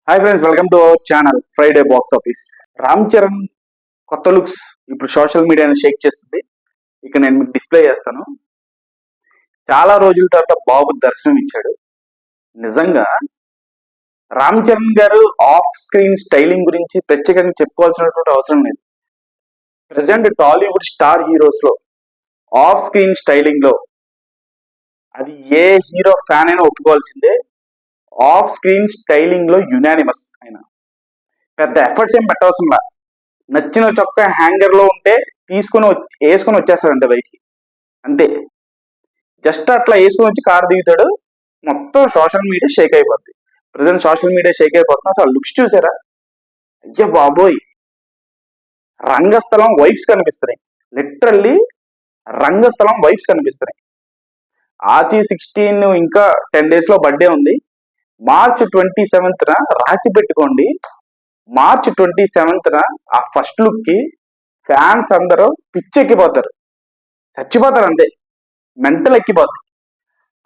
Hi friends, welcome to our channel Friday box office. Ram Charan కొత్త looks ఇప్పుడు social మీడియాని షేక్ చేస్తుంది. ఇక నేను మీకు డిస్ప్లే చేస్తాను. చాలా రోజుల తర్వాత బాబు దర్శనం ఇచ్చాడు. నిజంగా రామ్ చరణ్ గారు ఆఫ్ స్క్రీన్ స్టైలింగ్ గురించి ప్రత్యేకంగా చెప్పుకోవాల్సినటువంటి అవసరం లేదు. ప్రెసెంట్ టాలీవుడ్ స్టార్ హీరోస్ లో ఆఫ్ స్క్రీన్ స్టైలింగ్ లో అది ఏ హీరో ఫ్యాన్ అయినా ఒప్పుకోవాల్సిందే. ఆఫ్ స్క్రీన్ స్టైలింగ్ లో యునానిమస్ అయినా పెద్ద ఎఫర్ట్స్ ఏం పెట్టవలసిన నచ్చిన చొక్కా హ్యాంగర్ లో ఉంటే తీసుకుని వేసుకొని వచ్చేస్తాడంటే బయటికి అంతే. జస్ట్ అట్లా వేసుకొని వచ్చి కారు దిగుతాడు, మొత్తం సోషల్ మీడియా షేక్ అయిపోద్ది. ప్రజెంట్ సోషల్ మీడియా షేక్ అయిపోతున్నా. అసలు లుక్స్ చూసారా? అయ్యా బాబోయ్, రంగస్థలం వైబ్స్ కనిపిస్తున్నాయి. లిటరల్లీ రంగస్థలం వైబ్స్ కనిపిస్తున్నాయి. ఆచి 16 ఇంకా 10 days లో బర్త్డే ఉంది. మార్చ్ 27th రాసి పెట్టుకోండి. మార్చ్ 27th ఆ ఫస్ట్ లుక్ కి ఫ్యాన్స్ అందరూ పిచ్చెక్కిపోతారు, చచ్చిపోతారు అంతే, మెంటల్ ఎక్కిపోతారు.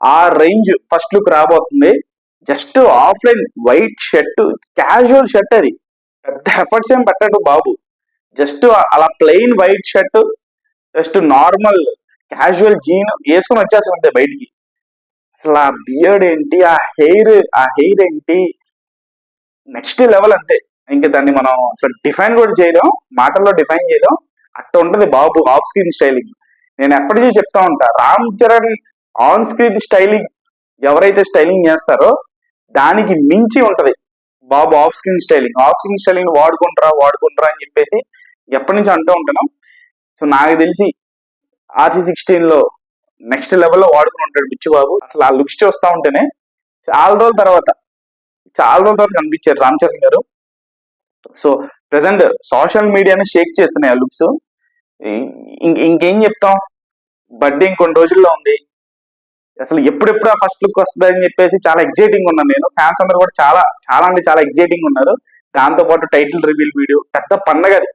ఆ రేంజ్ ఫస్ట్ లుక్ రాబోతుంది. Just offline white shirt, casual shirt, అది పెద్ద ఎఫర్ట్స్ ఏం పెట్టడు బాబు. జస్ట్ అలా plain white shirt, just normal casual jean వేసుకొని వచ్చేస్తుంది బయటికి. అసలు ఆ బియర్డ్ ఏంటి, ఆ హెయిర్ ఏంటి, నెక్స్ట్ లెవెల్ అంతే. ఇంకా దాన్ని మనం అసలు డిఫైన్ కూడా చేయలేం, మాటల్లో డిఫైన్ చేయలేం. అట్ట ఉంటది బాబు ఆఫ్ స్క్రీన్ స్టైలింగ్. నేను ఎప్పటికీ చెప్తా ఉంటా, Ram Charan on screen styling ఎవరైతే స్టైలింగ్ చేస్తారో దానికి మించి ఉంటది బాబు off screen styling. Off screen styling వాడుకుంటారా అని చెప్పేసి ఎప్పటి నుంచి అంటూ ఉంటాను. సో నాకు తెలిసి ఆర్సీ 16 లో నెక్స్ట్ లెవెల్లో వాడుకుని ఉంటాడు బిచ్చు బాబు. అసలు ఆ లుక్స్ చూస్తా ఉంటేనే చాలా రోజుల తర్వాత కనిపించారు రామ్ చరణ్ గారు. సో ప్రెసెంట్ సోషల్ మీడియాని షేక్ చేస్తున్నాయి ఆ లుక్స్. ఇంకేం చెప్తాం, బర్త్డే ఇంకొన్ని రోజుల్లో ఉంది. అసలు ఎప్పుడెప్పుడు ఆ ఫస్ట్ లుక్ వస్తుంది అని చెప్పేసి చాలా ఎగ్జైటింగ్ ఉన్నాను నేను. ఫ్యాన్స్ అందరూ కూడా చాలా అంటే చాలా ఎగ్జైటింగ్ ఉన్నారు. దాంతో పాటు టైటిల్ రివీల్ వీడియో, పెద్ద పండగ అది,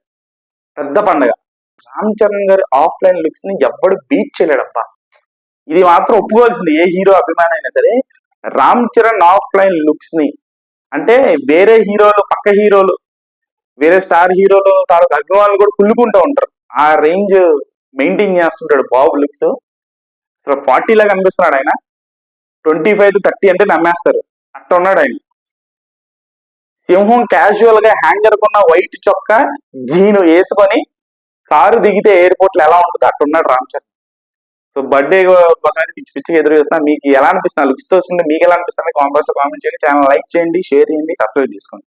పెద్ద పండగ. రామ్ చరణ్ గారి ఆఫ్లైన్ లుక్స్ ని ఎవ్వడు బీట్ చేయలేడప్ప. ఇది మాత్రం ఒప్పుకోవాల్సింది ఏ హీరో అభిమాని అయినా సరే. రామ్ చరణ్ ఆఫ్లైన్ లుక్స్ ని అంటే వేరే హీరోలు, పక్క హీరోలు, వేరే స్టార్ హీరోలు తాలూకు అభిమానులు కూడా కుళ్ళుకుంటూ ఉంటారు. ఆ రేంజ్ మెయింటైన్ చేస్తుంటాడు బాబు లుక్స్. అసలు 40 లాగా అనిపిస్తున్నాడు ఆయన. 25 to 30 అంటే నమ్మేస్తారు, అట్ట ఉన్నాడు ఆయన. సింహం క్యాజువల్ గా హ్యాంగర్ కొన్న వైట్ చొక్కా జీను వేసుకొని కారు దిగితే ఎయిర్పోర్ట్ లో ఎలా ఉంటుంది అట్టున్నాడు రామ్ చరణ్. సో బర్త్డే కోసం అయితే పిచ్చి పిచ్చిగా ఎదురు చేస్తున్నా. మీకు ఎలా అనిపిస్తున్నా లుక్స్ తో వస్తుంది, మీకు ఎలా అనిపిస్తుంది కామెంట్ చేయండి. ఛానల్ లైక్ చేయండి, షేర్ చేయండి, సబ్స్క్రైబ్ చేసుకోండి.